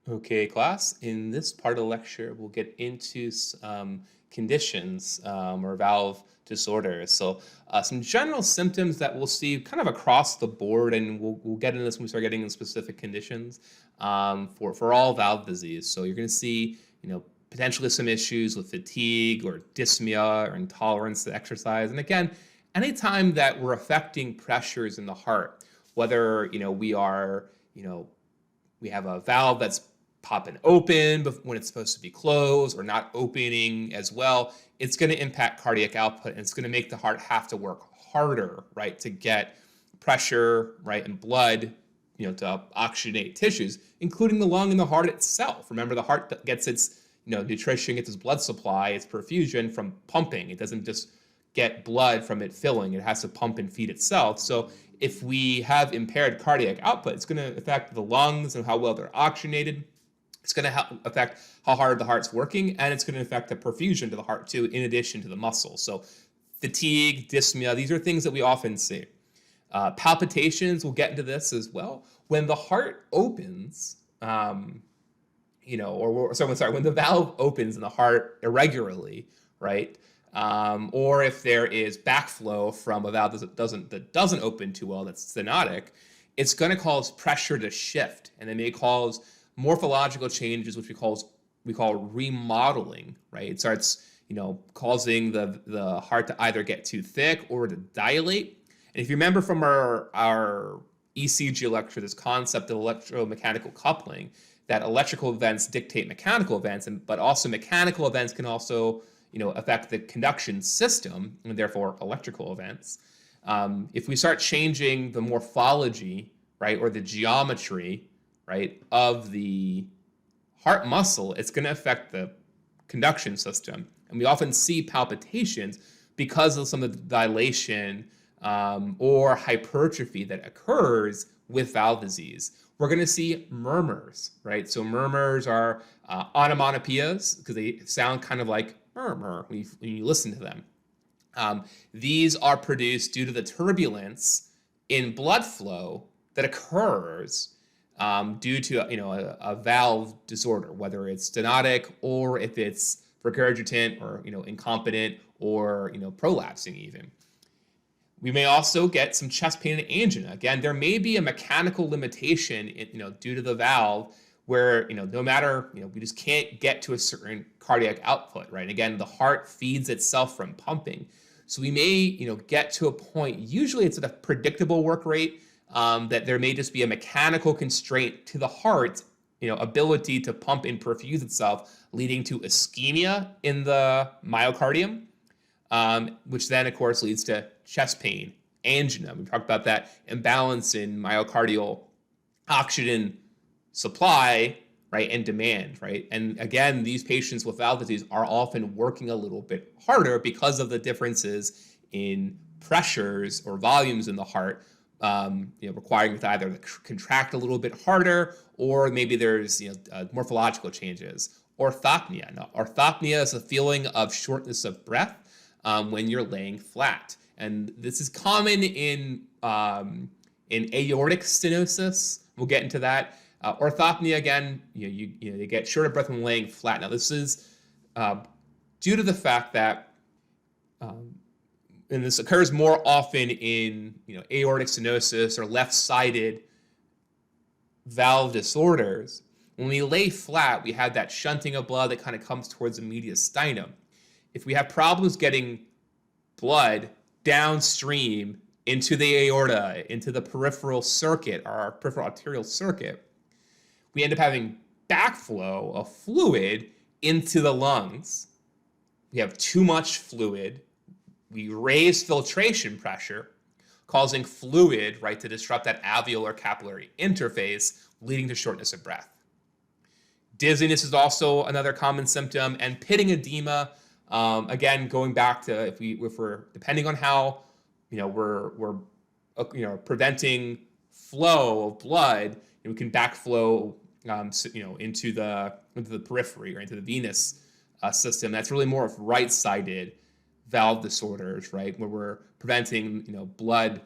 Okay, class. In this part of the lecture, we'll get into conditions or valve disorders. So, some general symptoms that we'll see kind of across the board, and we'll get into this when we start getting in specific conditions for all valve disease. So, you're going to see, potentially some issues with fatigue or dyspnea or intolerance to exercise. And again, anytime that we're affecting pressures in the heart, whether we have a valve that's popping open when it's supposed to be closed or not opening as well, it's going to impact cardiac output, and it's going to make the heart have to work harder, right, to get pressure, right, and blood, to oxygenate tissues, including the lung and the heart itself. Remember, the heart gets its, nutrition, gets its blood supply, its perfusion from pumping. It doesn't just get blood from it filling. It has to pump and feed itself. So if we have impaired cardiac output, it's going to affect the lungs and how well they're oxygenated. It's going to affect how hard the heart's working, and it's going to affect the perfusion to the heart too, in addition to the muscles. So fatigue, dyspnea, these are things that we often see. Palpitations, we'll get into this as well. When the heart opens, when the valve opens in the heart irregularly, right? Or if there is backflow from a valve that doesn't open too well, that's stenotic, it's going to cause pressure to shift, and it may cause morphological changes, which we call remodeling, right? It starts, causing the heart to either get too thick or to dilate. And if you remember from our ECG lecture, this concept of electromechanical coupling, that electrical events dictate mechanical events, but also mechanical events can also, affect the conduction system, and therefore electrical events. If we start changing the morphology, right, or the geometry, right, of the heart muscle, it's going to affect the conduction system. And we often see palpitations because of some of the dilation or hypertrophy that occurs with valve disease. We're going to see murmurs, right? So murmurs are onomatopoeias because they sound kind of like murmur when you listen to them. These are produced due to the turbulence in blood flow that occurs due to a valve disorder, whether it's stenotic or if it's regurgitant or incompetent or prolapsing even. We may also get some chest pain and angina. Again, there may be a mechanical limitation due to the valve where no matter we just can't get to a certain cardiac output, right? Again, the heart feeds itself from pumping. So we may get to a point, usually it's at a predictable work rate, that there may just be a mechanical constraint to the heart's ability to pump and perfuse itself, leading to ischemia in the myocardium, which then, of course, leads to chest pain, angina. We talked about that imbalance in myocardial oxygen supply, right, and demand, right? And again, these patients with valve disease are often working a little bit harder because of the differences in pressures or volumes in the heart, requiring to either contract a little bit harder, or maybe there's morphological changes. Orthopnea. Now, orthopnea is a feeling of shortness of breath when you're laying flat, and this is common in aortic stenosis. We'll get into that. Orthopnea, again, you get short of breath when laying flat. Now, this is due to the fact that and this occurs more often in aortic stenosis or left-sided valve disorders. When we lay flat, we have that shunting of blood that kind of comes towards the mediastinum. If we have problems getting blood downstream into the aorta, into the peripheral circuit, or our peripheral arterial circuit, we end up having backflow of fluid into the lungs. We have too much fluid. We raise filtration pressure, causing fluid, right, to disrupt that alveolar capillary interface, leading to shortness of breath. Dizziness is also another common symptom, and pitting edema, again, going back to if we're depending on how we're preventing flow of blood, we can backflow into the periphery or into the venous system. That's really more of right-sided valve disorders, right, where we're preventing blood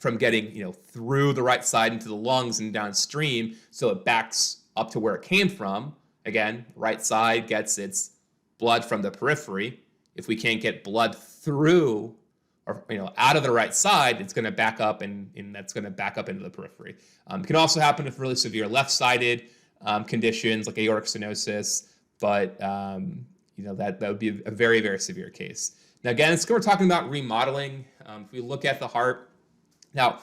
from getting through the right side into the lungs and downstream, so it backs up to where it came from. Again, right side gets its blood from the periphery. If we can't get blood through or out of the right side, it's going to back up, and that's going to back up into the periphery. It can also happen with really severe left-sided conditions like aortic stenosis, but that would be a very, very severe case. Now, again, we're talking about remodeling. If we look at the heart, now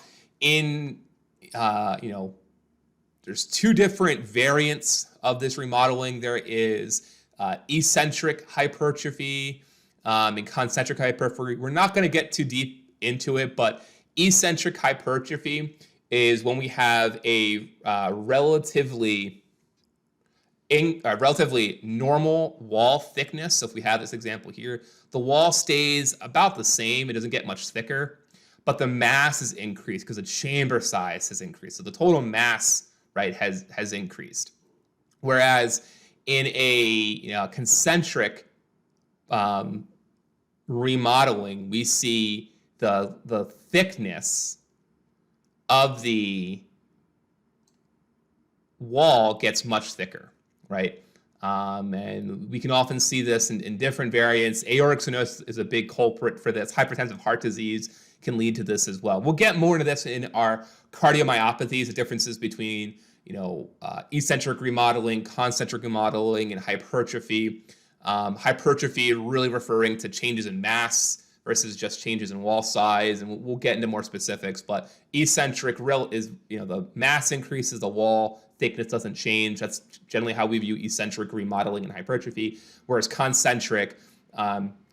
there's two different variants of this remodeling. There is eccentric hypertrophy and concentric hypertrophy. We're not going to get too deep into it, but eccentric hypertrophy is when we have a relatively normal wall thickness. So if we have this example here, the wall stays about the same. It doesn't get much thicker, but the mass is increased because the chamber size has increased. So the total mass, right, has increased. Whereas in a concentric remodeling, we see the thickness of the wall gets much thicker, right? And we can often see this in different variants. Aortic stenosis is a big culprit for this. Hypertensive heart disease can lead to this as well. We'll get more into this in our cardiomyopathies, the differences between eccentric remodeling, concentric remodeling, and hypertrophy. Hypertrophy really referring to changes in mass versus just changes in wall size, and we'll get into more specifics. But eccentric is the mass increases, the wall thickness doesn't change. That's generally how we view eccentric remodeling and hypertrophy. Whereas concentric,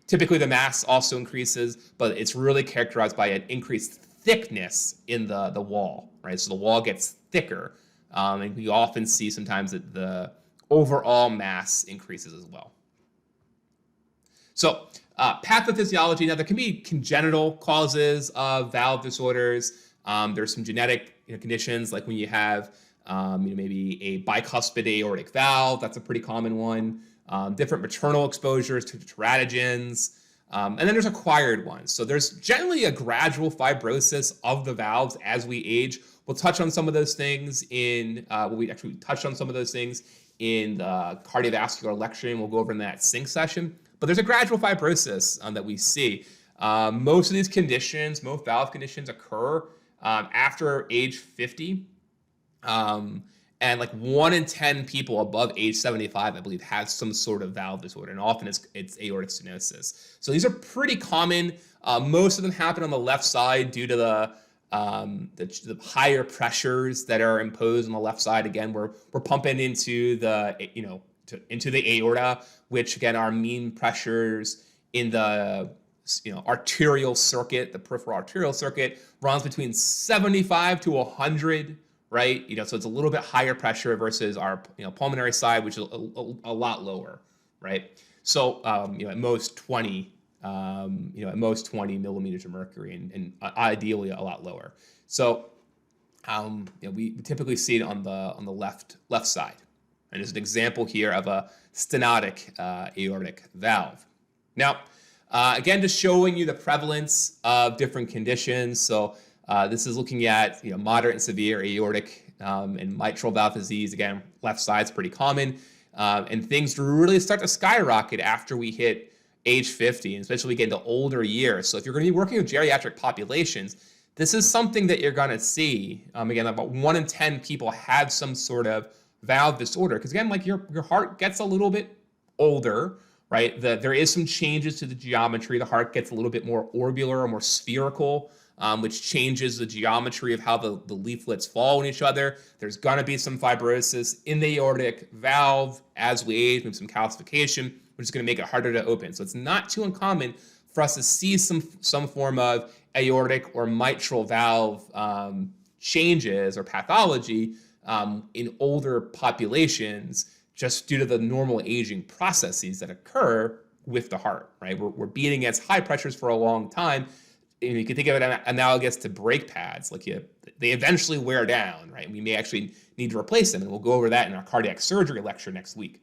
typically the mass also increases, but it's really characterized by an increased thickness in the wall, right? So the wall gets thicker, and we often see sometimes that the overall mass increases as well. So pathophysiology, now there can be congenital causes of valve disorders. There's some genetic conditions, like when you have maybe a bicuspid aortic valve. That's a pretty common one. Different maternal exposures to teratogens. And then there's acquired ones. So there's generally a gradual fibrosis of the valves as we age. We'll touch on some of those things in we touched on some of those things in the cardiovascular lecture, and we'll go over in that sync session. But there's a gradual fibrosis that we see. Most of these conditions, most valve conditions, occur after age 50. And like 1 in 10 people above age 75, I believe, have some sort of valve disorder, and often it's aortic stenosis. So these are pretty common. Most of them happen on the left side due to the higher pressures that are imposed on the left side. Again, we're pumping into the into the aorta, which again are mean pressures in the arterial circuit. The peripheral arterial circuit runs between 75 to 100. Right, so it's a little bit higher pressure versus our pulmonary side, which is a lot lower, right? So at most 20, millimeters of mercury, and ideally a lot lower. So we typically see it on the left side, and there's an example here of a stenotic aortic valve. Now, again, just showing you the prevalence of different conditions. So this is looking at moderate and severe aortic and mitral valve disease. Again, left side's pretty common, and things really start to skyrocket after we hit age 50, and especially we get into older years. So if you're going to be working with geriatric populations, this is something that you're going to see. Again, about 1 in 10 people have some sort of valve disorder, because again, like your heart gets a little bit older, right? There is some changes to the geometry. The heart gets a little bit more orbular or more spherical, which changes the geometry of how the leaflets fall on each other. There's going to be some fibrosis in the aortic valve as we age, maybe some calcification, which is going to make it harder to open. So it's not too uncommon for us to see some form of aortic or mitral valve changes or pathology in older populations, just due to the normal aging processes that occur with the heart, right? We're beating against high pressures for a long time. You can think of it analogous to brake pads. Like they eventually wear down, right? We may actually need to replace them, and we'll go over that in our cardiac surgery lecture next week.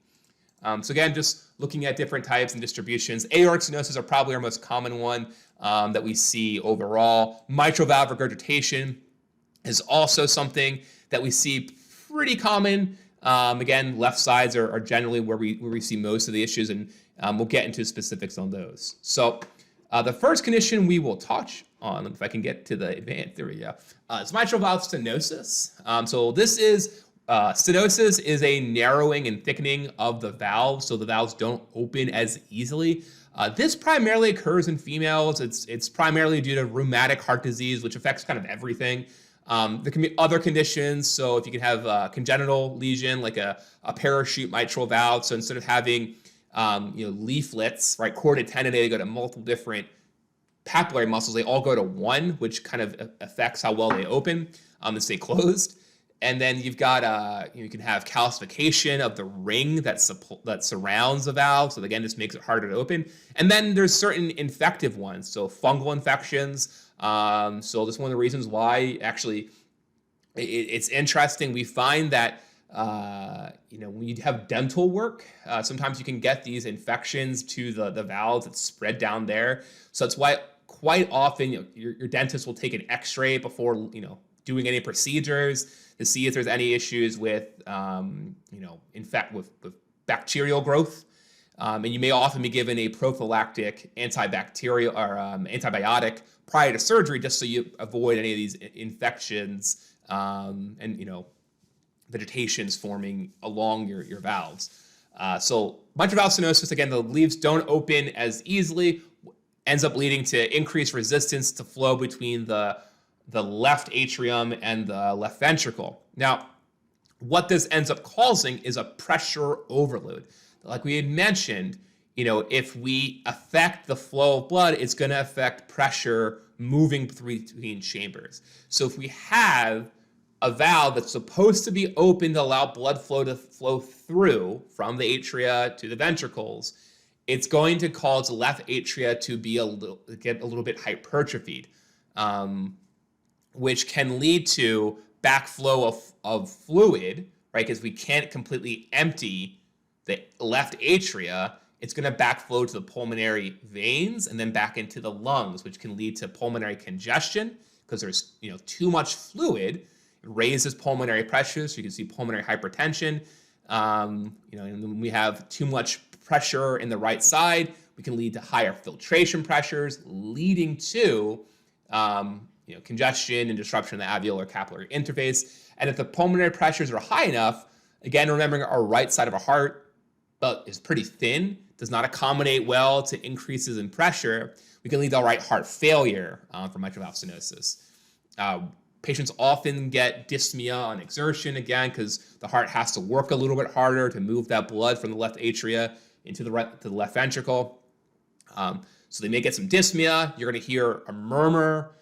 So again, just looking at different types and distributions. Aortic stenosis are probably our most common one that we see overall. Mitral valve regurgitation is also something that we see pretty common. Again, left sides are generally where we see most of the issues, and we'll get into specifics on those. So the first condition we will touch on, if I can get to the advanced, there we go, is mitral valve stenosis. So this is, stenosis is a narrowing and thickening of the valves, so the valves don't open as easily. This primarily occurs in females. It's primarily due to rheumatic heart disease, which affects kind of everything. There can be other conditions. So if you can have a congenital lesion, like a parachute mitral valve, so instead of having leaflets, right, chordae tendineae, they go to multiple different papillary muscles. They all go to one, which kind of affects how well they open and stay closed. And then you've got, you can have calcification of the ring that surrounds the valve. So again, this makes it harder to open. And then there's certain infective ones. So fungal infections. So this is one of the reasons why actually it's interesting. We find that, when you have dental work, sometimes you can get these infections to the valves that spread down there. So that's why quite often your dentist will take an x-ray before, doing any procedures to see if there's any issues with, with bacterial growth. And you may often be given a prophylactic antibacterial or antibiotic prior to surgery, just so you avoid any of these infections and vegetations forming along your valves. So mitral valve stenosis, again, the leaves don't open as easily, ends up leading to increased resistance to flow between the left atrium and the left ventricle. Now, what this ends up causing is a pressure overload. Like we had mentioned, if we affect the flow of blood, it's going to affect pressure moving between chambers. So if we have a valve that's supposed to be open to allow blood flow to flow through from the atria to the ventricles, it's going to cause the left atria to get a little bit hypertrophied, which can lead to backflow of fluid, right? Because we can't completely empty the left atria. It's going to backflow to the pulmonary veins and then back into the lungs, which can lead to pulmonary congestion because there's too much fluid. It raises pulmonary pressure, so you can see pulmonary hypertension. And when we have too much pressure in the right side, we can lead to higher filtration pressures, leading to congestion and disruption of the alveolar capillary interface. And if the pulmonary pressures are high enough, again, remembering our right side of our heart is pretty thin, does not accommodate well to increases in pressure, we can lead to right heart failure for mitral valve stenosis. Patients often get dyspnea on exertion, again, because the heart has to work a little bit harder to move that blood from the left atria into the left ventricle. So they may get some dyspnea. You're going to hear a murmur,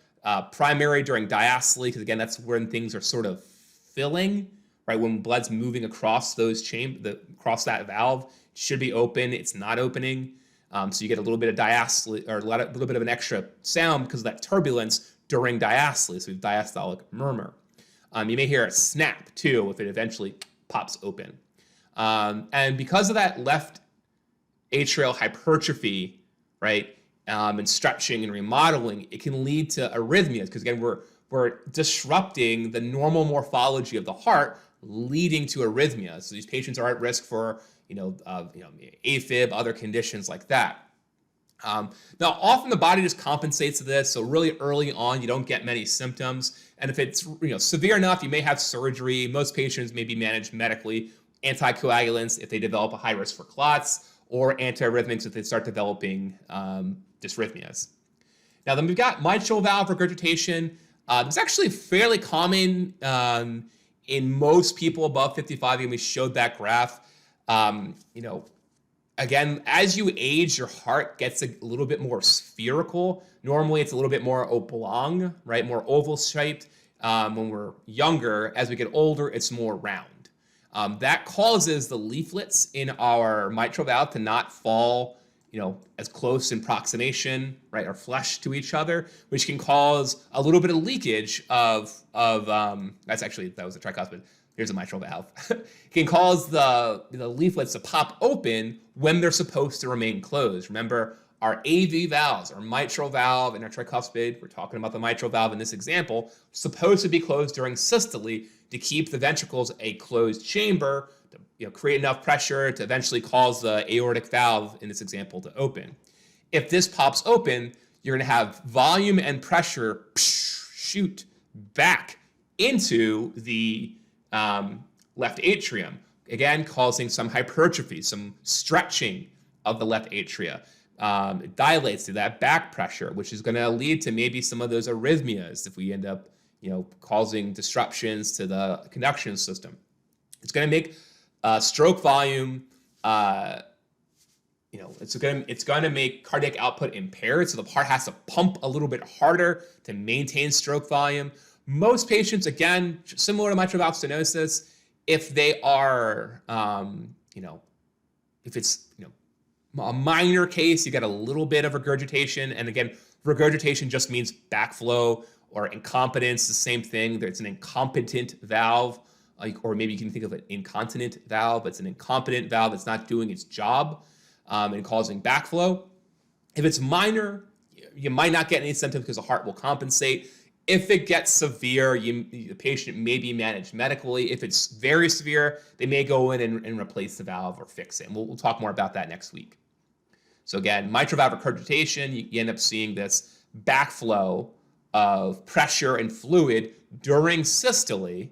primary during diastole, because again, that's when things are sort of filling, right? When blood's moving across across that valve, it should be open. It's not opening. So you get a little bit of diastole, or a little bit of an extra sound because of that turbulence during diastole, so diastolic murmur. You may hear a snap too if it eventually pops open. And because of that left atrial hypertrophy, right, and stretching and remodeling, it can lead to arrhythmias because again we're disrupting the normal morphology of the heart, leading to arrhythmias. So these patients are at risk for AFib, other conditions like that. Now, often the body just compensates to this, so really early on, you don't get many symptoms. And if it's severe enough, you may have surgery. Most patients may be managed medically, anticoagulants if they develop a high risk for clots, or antiarrhythmics if they start developing dysrhythmias. Now, then we've got mitral valve regurgitation. It's actually fairly common in most people above 55, and we showed that graph. Again, as you age, your heart gets a little bit more spherical. Normally, it's a little bit more oblong, right? More oval shaped. When we're younger, as we get older, it's more round. That causes the leaflets in our mitral valve to not fall, as close in proximation, right, or flush to each other, which can cause a little bit of leakage that was a tricuspid. Here's a mitral valve. It can cause the leaflets to pop open when they're supposed to remain closed. Remember, our AV valves, our mitral valve and our tricuspid, we're talking about the mitral valve in this example, supposed to be closed during systole to keep the ventricles a closed chamber, to create enough pressure to eventually cause the aortic valve in this example to open. If this pops open, you're going to have volume and pressure shoot back into the left atrium, again causing some hypertrophy, some stretching of the left atria. It dilates through that back pressure, which is going to lead to maybe some of those arrhythmias if we end up, causing disruptions to the conduction system. It's going to make stroke volume. It's going to make cardiac output impaired, so the heart has to pump a little bit harder to maintain stroke volume. Most patients, again, similar to mitral valve stenosis, if they are, if it's a minor case, you get a little bit of regurgitation. And again, regurgitation just means backflow, or incompetence, the same thing. It's an incompetent valve, or maybe you can think of an incontinent valve. It's an incompetent valve that's not doing its job and causing backflow. If it's minor, you might not get any symptoms because the heart will compensate. If it gets severe, the patient may be managed medically. If it's very severe, they may go in and replace the valve or fix it. And we'll talk more about that next week. So again, mitral valve regurgitation, you end up seeing this backflow of pressure and fluid during systole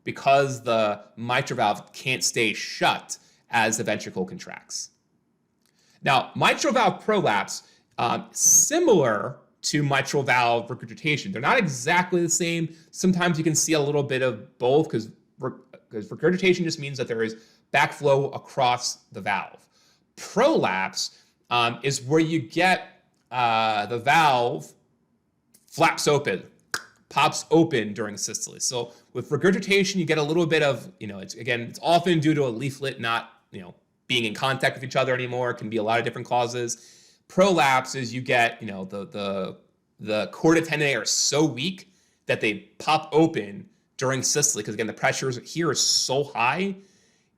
because the mitral valve can't stay shut as the ventricle contracts. Now, mitral valve prolapse, similar to mitral valve regurgitation. They're not exactly the same. Sometimes you can see a little bit of both because regurgitation just means that there is backflow across the valve. Prolapse is where you get the valve flaps open, pops open during systole. So with regurgitation, you get a little bit of, it's often due to a leaflet not, being in contact with each other anymore. It can be a lot of different causes. Prolapse is you get, the chordae tendineae are so weak that they pop open during systole because, again, the pressures here are so high.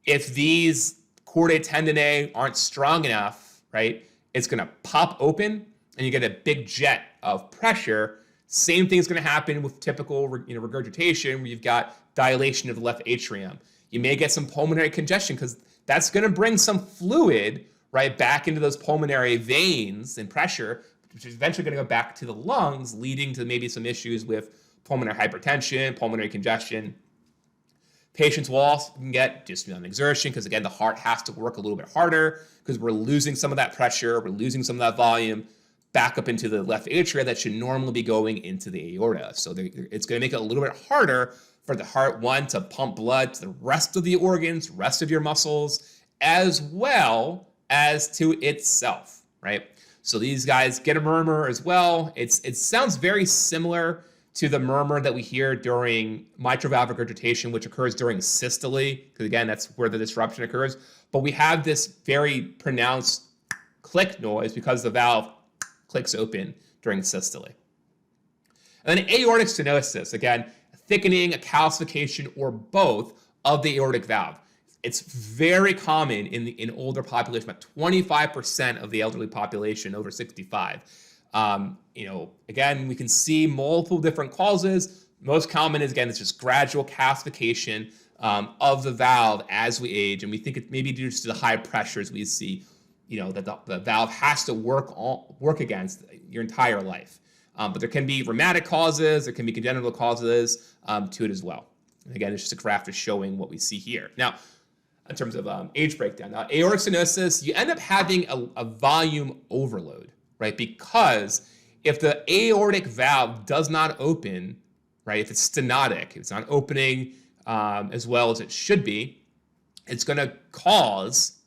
If these chordae tendineae aren't strong enough, right, it's going to pop open and you get a big jet of pressure. Same thing is going to happen with typical regurgitation where you've got dilation of the left atrium. You may get some pulmonary congestion because that's going to bring some fluid right back into those pulmonary veins and pressure, which is eventually going to go back to the lungs, leading to maybe some issues with pulmonary hypertension, pulmonary congestion. Patients will also get dyspnea on exertion because, again, the heart has to work a little bit harder because we're losing some of that pressure, we're losing some of that volume back up into the left atria that should normally be going into the aorta. So it's going to make it a little bit harder for the heart, one, to pump blood to the rest of the organs, rest of your muscles, as well as to itself, right? So these guys get a murmur as well. It sounds very similar to the murmur that we hear during mitral valve regurgitation, which occurs during systole, because again, that's where the disruption occurs. But we have this very pronounced click noise because the valve clicks open during systole. And then aortic stenosis, again, a thickening, a calcification, or both of the aortic valve. It's very common in older population, about 25% of the elderly population over 65. Again, we can see multiple different causes. Most common is, again, it's just gradual calcification of the valve as we age, and we think it may be due to the high pressures we see, that the valve has to work against your entire life. But there can be rheumatic causes, there can be congenital causes to it as well. And again, it's just a graph just showing what we see here. Now, in terms of age breakdown, now, aortic stenosis, you end up having a volume overload, right? Because if the aortic valve does not open, right, if it's stenotic, it's not opening as well as it should be, it's going to cause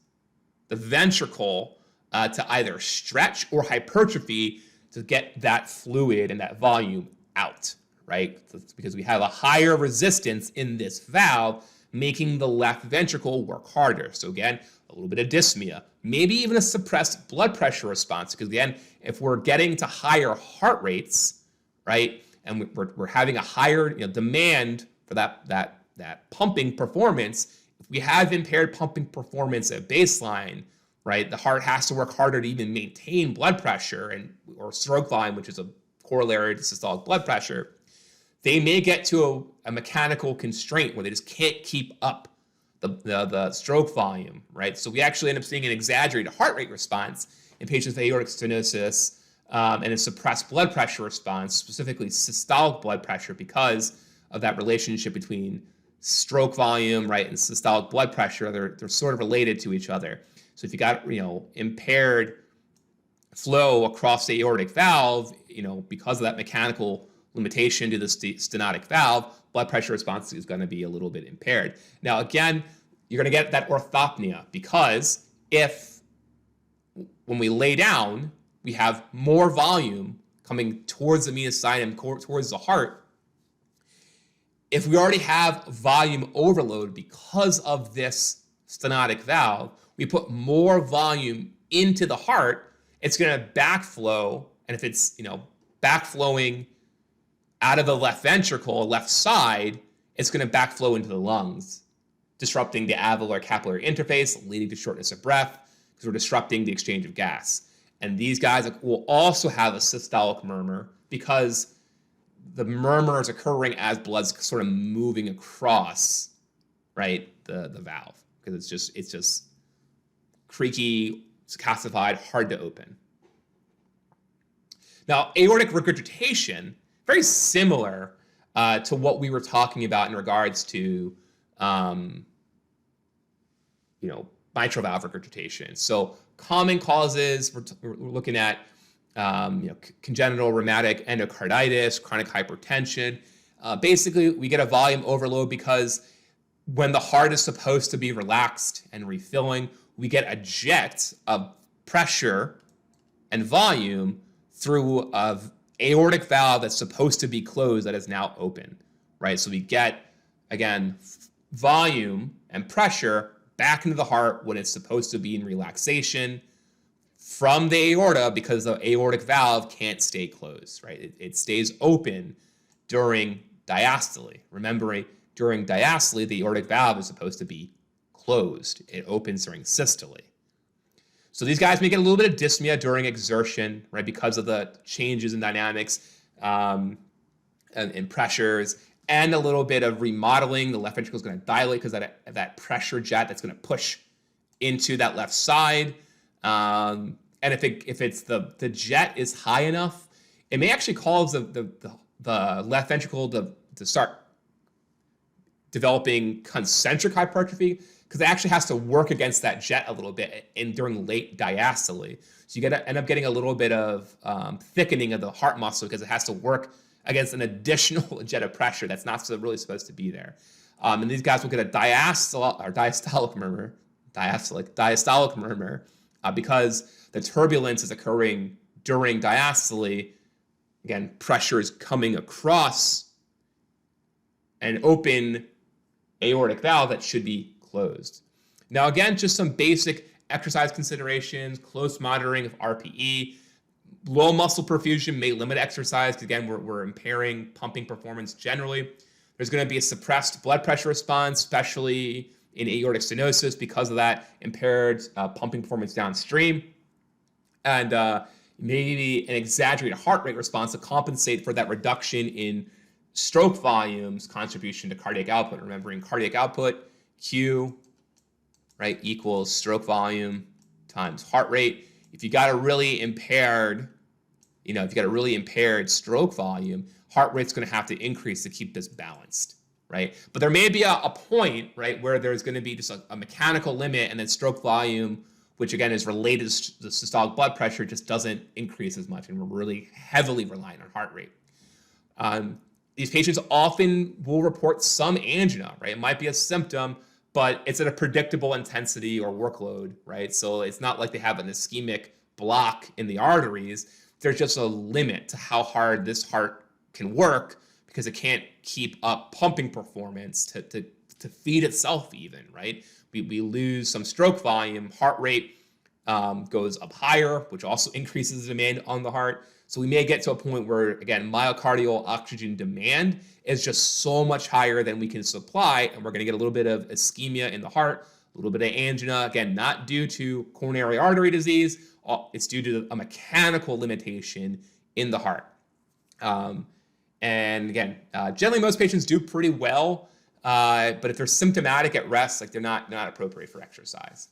the ventricle to either stretch or hypertrophy to get that fluid and that volume out, right? That's because we have a higher resistance in this valve, making the left ventricle work harder. So again, a little bit of dyspnea, maybe even a suppressed blood pressure response, because again, if we're getting to higher heart rates, right, and we're having a higher demand for that pumping performance, if we have impaired pumping performance at baseline, right? The heart has to work harder to even maintain blood pressure or stroke volume, which is a corollary to systolic blood pressure. They may get to a mechanical constraint where they just can't keep up the stroke volume, right? So we actually end up seeing an exaggerated heart rate response in patients with aortic stenosis and a suppressed blood pressure response, specifically systolic blood pressure, because of that relationship between stroke volume, right, and systolic blood pressure. They're sort of related to each other. So if you got, impaired flow across the aortic valve, because of that mechanical limitation to the stenotic valve, blood pressure response is going to be a little bit impaired. Now, again, you're going to get that orthopnea because when we lay down, we have more volume coming towards the mediastinum, towards the heart. If we already have volume overload because of this stenotic valve, we put more volume into the heart, it's going to backflow. And if it's, backflowing out of the left ventricle, left side, it's going to backflow into the lungs, disrupting the alveolar capillary interface, leading to shortness of breath because we're disrupting the exchange of gas. And these guys will also have a systolic murmur because the murmur is occurring as blood's sort of moving across, right, the valve, because it's just creaky, it's calcified, hard to open. Now, aortic regurgitation, very similar to what we were talking about in regards to, mitral valve regurgitation. So common causes, we're looking at, congenital rheumatic endocarditis, chronic hypertension. Basically, we get a volume overload because when the heart is supposed to be relaxed and refilling, we get a jet of pressure and volume through a aortic valve that's supposed to be closed that is now open, right? So we get, again, volume and pressure back into the heart when it's supposed to be in relaxation from the aorta because the aortic valve can't stay closed, right? It stays open during diastole. Remembering, during diastole, the aortic valve is supposed to be closed. It opens during systole. So these guys may get a little bit of dyspnea during exertion, right, because of the changes in dynamics and pressures, and a little bit of remodeling. The left ventricle is going to dilate because that pressure jet that's going to push into that left side. And if it's the jet is high enough, it may actually cause the left ventricle to start developing concentric hypertrophy, because it actually has to work against that jet a little bit during late diastole. So you end up getting a little bit of thickening of the heart muscle because it has to work against an additional jet of pressure that's not really supposed to be there. And these guys will get a diastolic murmur because the turbulence is occurring during diastole. Again, pressure is coming across an open aortic valve that should be closed. Now, again, just some basic exercise considerations, close monitoring of RPE. Low muscle perfusion may limit exercise because, again, we're impairing pumping performance generally. There's going to be a suppressed blood pressure response, especially in aortic stenosis because of that impaired pumping performance downstream. And maybe an exaggerated heart rate response to compensate for that reduction in stroke volumes contribution to cardiac output. Remembering cardiac output, Q, right, equals stroke volume times heart rate. If you got a really impaired, stroke volume, heart rate's going to have to increase to keep this balanced, right? But there may be a point, right, where there's going to be just a mechanical limit, and then stroke volume, which again is related to the systolic blood pressure, just doesn't increase as much, and we're really heavily reliant on heart rate. These patients often will report some angina, right? It might be a symptom, but it's at a predictable intensity or workload, right? So it's not like they have an ischemic block in the arteries. There's just a limit to how hard this heart can work because it can't keep up pumping performance to feed itself even, right? We lose some stroke volume, heart rate goes up higher, which also increases the demand on the heart. So we may get to a point where, again, myocardial oxygen demand is just so much higher than we can supply, and we're going to get a little bit of ischemia in the heart, a little bit of angina, again, not due to coronary artery disease. It's due to a mechanical limitation in the heart. And again, generally most patients do pretty well, but if they're symptomatic at rest, like they're not appropriate for exercise.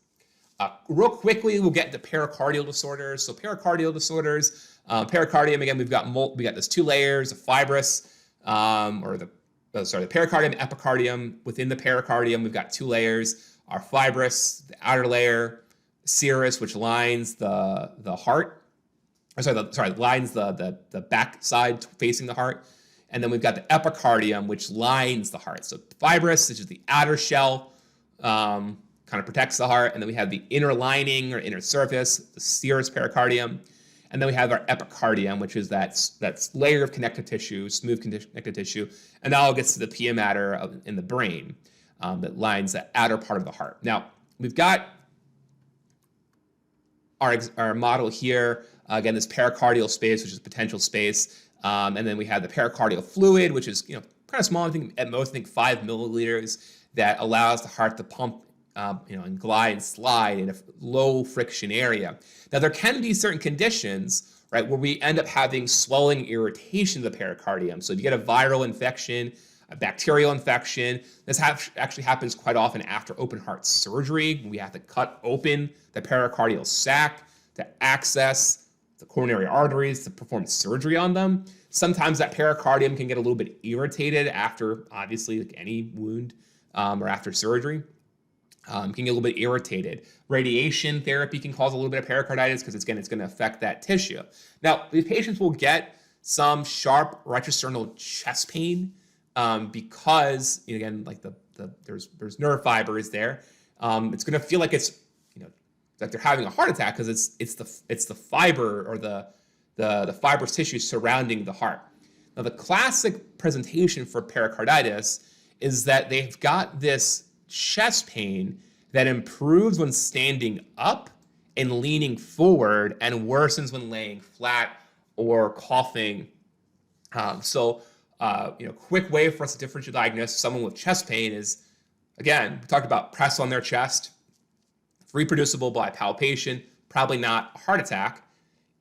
Real quickly, we'll get to pericardial disorders. So pericardial disorders, pericardium, again, we got this 2 layers of fibrous, the pericardium, epicardium. Within the pericardium, we've got 2 layers, our fibrous, the outer layer, serous, which lines the heart, lines the back side facing the heart. And then we've got the epicardium, which lines the heart. So fibrous, which is the outer shell, kind of protects the heart. And then we have the inner lining or inner surface, the serous pericardium. And then we have our epicardium, which is that layer of connective tissue, smooth connective tissue. And that all gets to the pia mater in the brain that lines the outer part of the heart. Now, we've got our model here. Again, this pericardial space, which is potential space. And then we have the pericardial fluid, which is kind of small. I think at most 5 milliliters, that allows the heart to pump, and glide and slide in a low friction area. Now there can be certain conditions, right, where we end up having swelling, irritation of the pericardium. So if you get a viral infection, a bacterial infection, this actually happens quite often after open heart surgery. We have to cut open the pericardial sac to access the coronary arteries to perform surgery on them. Sometimes that pericardium can get a little bit irritated after, obviously, like any wound or after surgery. Can get a little bit irritated. Radiation therapy can cause a little bit of pericarditis because it's going to affect that tissue. Now, these patients will get some sharp retrosternal chest pain because, again, like there's nerve fibers there. It's going to feel like it's that they're having a heart attack because it's the fiber or the fibrous tissue surrounding the heart. Now, the classic presentation for pericarditis is that they've got this chest pain that improves when standing up and leaning forward and worsens when laying flat or coughing. Quick way for us to differentially diagnose someone with chest pain is, again, we talked about press on their chest, reproducible by palpation, probably not a heart attack.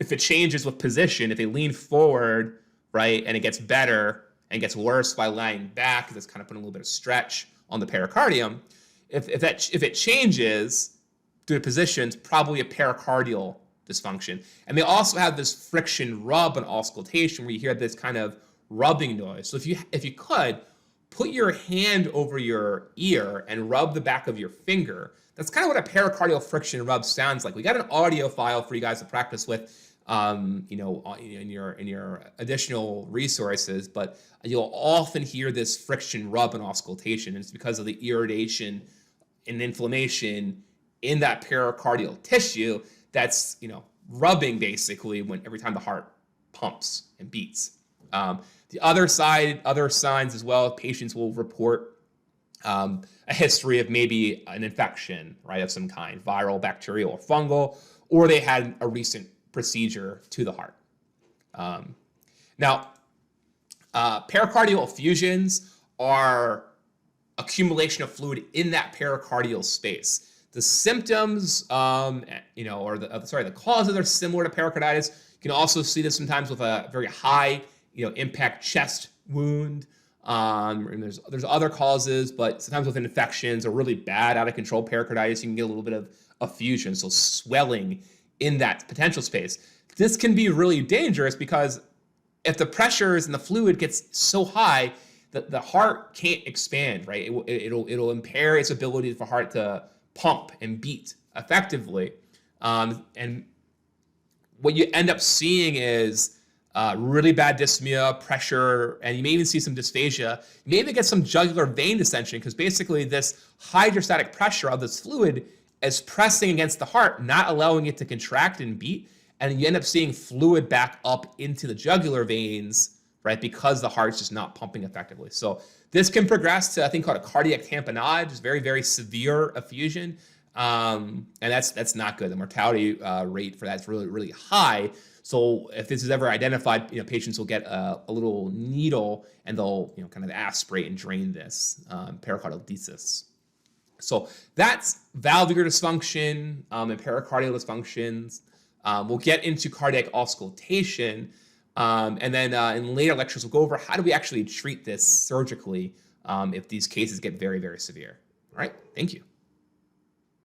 If it changes with position, if they lean forward, right, and it gets better and gets worse by lying back, because it's kind of putting a little bit of stretch on the pericardium. If it changes due to positions, probably a pericardial dysfunction. And they also have this friction rub and auscultation where you hear this kind of rubbing noise. So if you could put your hand over your ear and rub the back of your finger, that's kind of what a pericardial friction rub sounds like. We got an audio file for you guys to practice with, in your additional resources, but you'll often hear this friction rub and auscultation. And it's because of the irritation and inflammation in that pericardial tissue that's, rubbing basically every time the heart pumps and beats. The other signs as well, patients will report a history of maybe an infection, right, of some kind, viral, bacterial, or fungal, or they had a recent procedure to the heart. Pericardial effusions are accumulation of fluid in that pericardial space. The symptoms, the causes are similar to pericarditis. You can also see this sometimes with a very high, impact chest wound. And there's other causes, but sometimes with infections or really bad, out of control pericarditis, you can get a little bit of effusion, so swelling in that potential space. This can be really dangerous because if the pressures and the fluid gets so high that the heart can't expand, right? It'll impair its ability for heart to pump and beat effectively. And what you end up seeing is really bad dyspnea, pressure, and you may even see some dysphagia. You may even get some jugular vein distension because basically this hydrostatic pressure of this fluid is pressing against the heart, not allowing it to contract and beat. And you end up seeing fluid back up into the jugular veins, right, because the heart's just not pumping effectively. So this can progress to a thing called a cardiac tamponade, just very, very severe effusion. And that's not good. The mortality rate for that is really, really high. So if this is ever identified, patients will get a little needle and they'll, kind of aspirate and drain this pericardial desis. So that's valvular dysfunction and pericardial dysfunctions. We'll get into cardiac auscultation, and then in later lectures, we'll go over how do we actually treat this surgically if these cases get very, very severe. All right, thank you.